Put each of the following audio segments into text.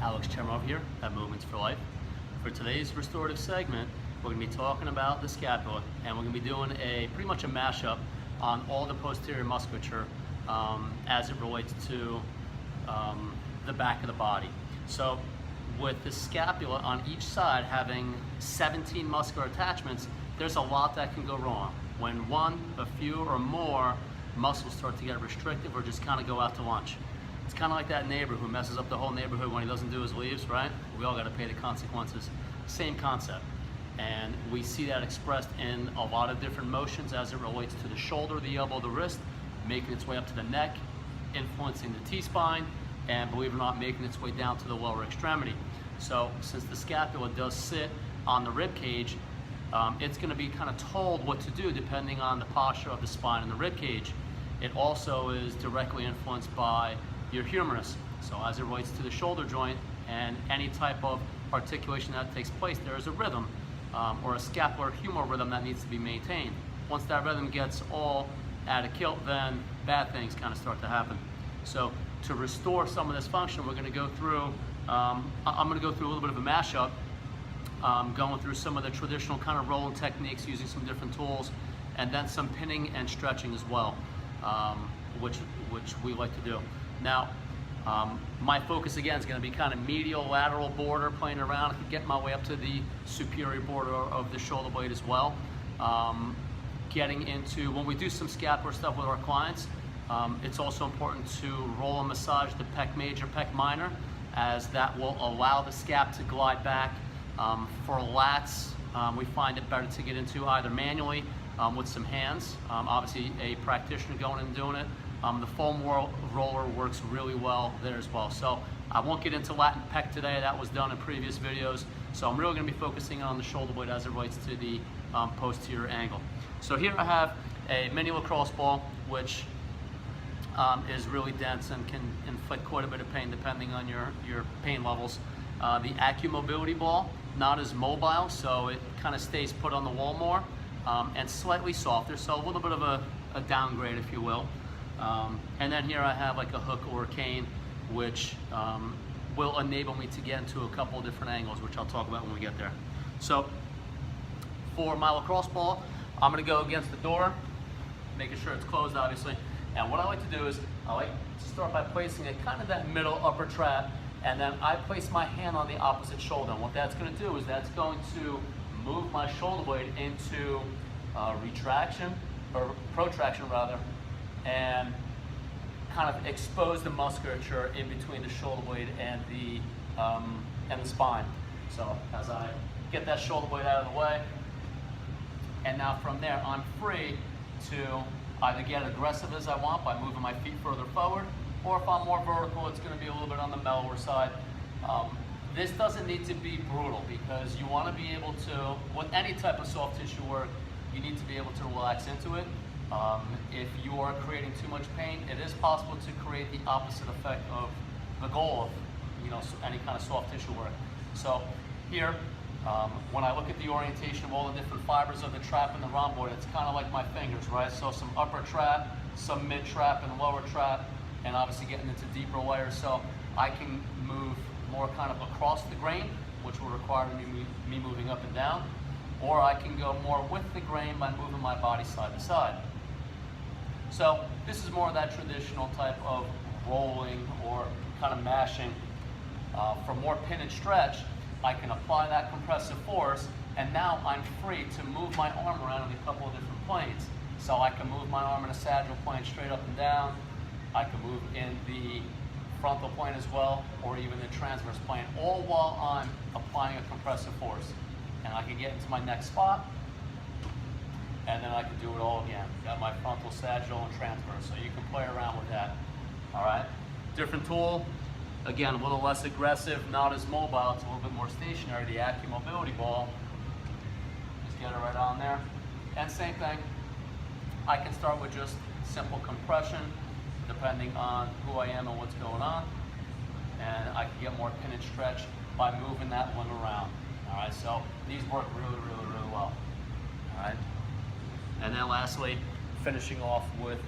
Alex Chermov here at Movements for Life. For today's restorative segment, we're going to be talking about the scapula, and we're going to be doing pretty much a mashup on all the posterior musculature as it relates to the back of the body. So with the scapula on each side having 17 muscular attachments, there's a lot that can go wrong. When one, a few, or more muscles start to get restrictive or just kind of go out to lunch. It's kind of like that neighbor who messes up the whole neighborhood when he doesn't do his leaves, right? We all got to pay the consequences. Same concept. And we see that expressed in a lot of different motions as it relates to the shoulder, the elbow, the wrist, making its way up to the neck, influencing the T-spine, and believe it or not, making its way down to the lower extremity. So since the scapula does sit on the rib cage, it's going to be kind of told what to do depending on the posture of the spine and the rib cage. It also is directly influenced by your humerus. So as it relates to the shoulder joint and any type of articulation that takes place, there is a rhythm or a scapular humeral rhythm that needs to be maintained. Once that rhythm gets all out of kilt, then bad things kind of start to happen. So to restore some of this function, we're going to go through, I'm going to go through a little bit of a mashup, going through some of the traditional kind of rolling techniques using some different tools, and then some pinning and stretching as well, which we like to do. Now, my focus again is going to be kind of medial, lateral border, playing around. I can get my way up to the superior border of the shoulder blade as well. Getting into, when we do some scapular stuff with our clients, it's also important to roll and massage the pec major, pec minor, as that will allow the scap to glide back. For lats, we find it better to get into either manually with some hands. Obviously, a practitioner going and doing it. The foam roller works really well there as well. So I won't get into lat and pec today. That was done in previous videos. So I'm really going to be focusing on the shoulder blade as it relates to the posterior angle. So here I have a mini lacrosse ball, which is really dense and can inflict quite a bit of pain depending on your pain levels. The AccuMobility ball, not as mobile, so it kind of stays put on the wall more, and slightly softer, so a little bit of a downgrade, if you will. And then here I have like a hook or a cane, which will enable me to get into a couple of different angles, which I'll talk about when we get there. So for my lacrosse ball, I'm going to go against the door, making sure it's closed, obviously. And what I like to do is I like to start by placing it kind of that middle upper trap, and then I place my hand on the opposite shoulder. And what that's going to do is that's going to move my shoulder blade into retraction, or protraction rather, and kind of expose the musculature in between the shoulder blade and the spine. So as I get that shoulder blade out of the way, and now from there I'm free to either get aggressive as I want by moving my feet further forward, or if I'm more vertical, it's going to be a little bit on the mellower side. This doesn't need to be brutal, because you want to be able to, with any type of soft tissue work, you need to be able to relax into it. If you are creating too much pain, it is possible to create the opposite effect of the goal of any kind of soft tissue work. So here, when I look at the orientation of all the different fibers of the trap and the rhomboid, it's kind of like my fingers, right? So some upper trap, some mid trap, and lower trap, and obviously getting into deeper layers. So I can move more kind of across the grain, which will require me moving up and down, or I can go more with the grain by moving my body side to side. So this is more of that traditional type of rolling or kind of mashing. For more pin and stretch, I can apply that compressive force, and now I'm free to move my arm around in a couple of different planes. So I can move my arm in a sagittal plane straight up and down. I can move in the frontal plane as well, or even the transverse plane, all while I'm applying a compressive force. And I can get into my next spot, and then I can do it all again. Got my frontal, sagittal, and transverse, so you can play around with that. All right, different tool. Again, a little less aggressive, not as mobile, it's a little bit more stationary, the AccuMobility ball. Just get it right on there. And same thing, I can start with just simple compression, depending on who I am and what's going on. And I can get more pin and stretch by moving that one around. All right, so these work really, really, really well. All right. And then lastly, finishing off with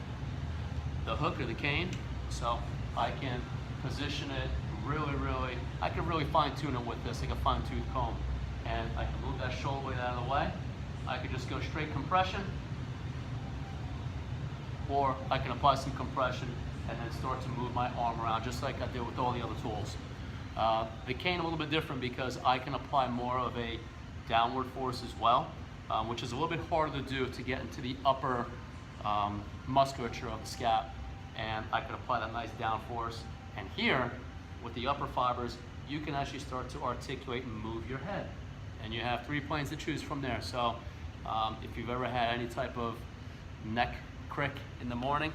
the hook or the cane. So I can position it really, really I can really fine tune it with this, like a fine tooth comb. And I can move that shoulder blade out of the way. I could just go straight compression, or I can apply some compression and then start to move my arm around just like I did with all the other tools. The cane a little bit different because I can apply more of a downward force as well, which is a little bit harder to do to get into the upper musculature of the scap, and I can apply that nice down force. And here, with the upper fibers, you can actually start to articulate and move your head. And you have 3 planes to choose from there. So if you've ever had any type of neck crick in the morning,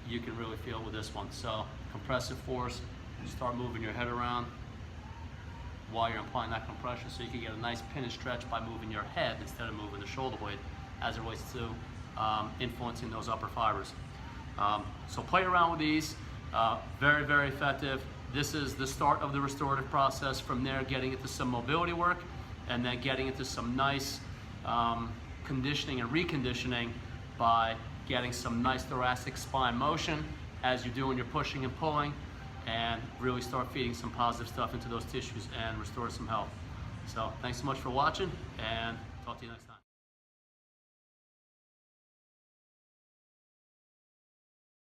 you can really feel it with this one. So compressive force, you start moving your head around while you're applying that compression, so you can get a nice pin and stretch by moving your head instead of moving the shoulder blade, as it relates to influencing those upper fibers. So play around with these. Very, very effective. This is the start of the restorative process. From there, getting into some mobility work, and then getting into some nice conditioning and reconditioning by getting some nice thoracic spine motion as you're doing your pushing and pulling, and really start feeding some positive stuff into those tissues and restore some health. So thanks so much for watching, and talk to you next time.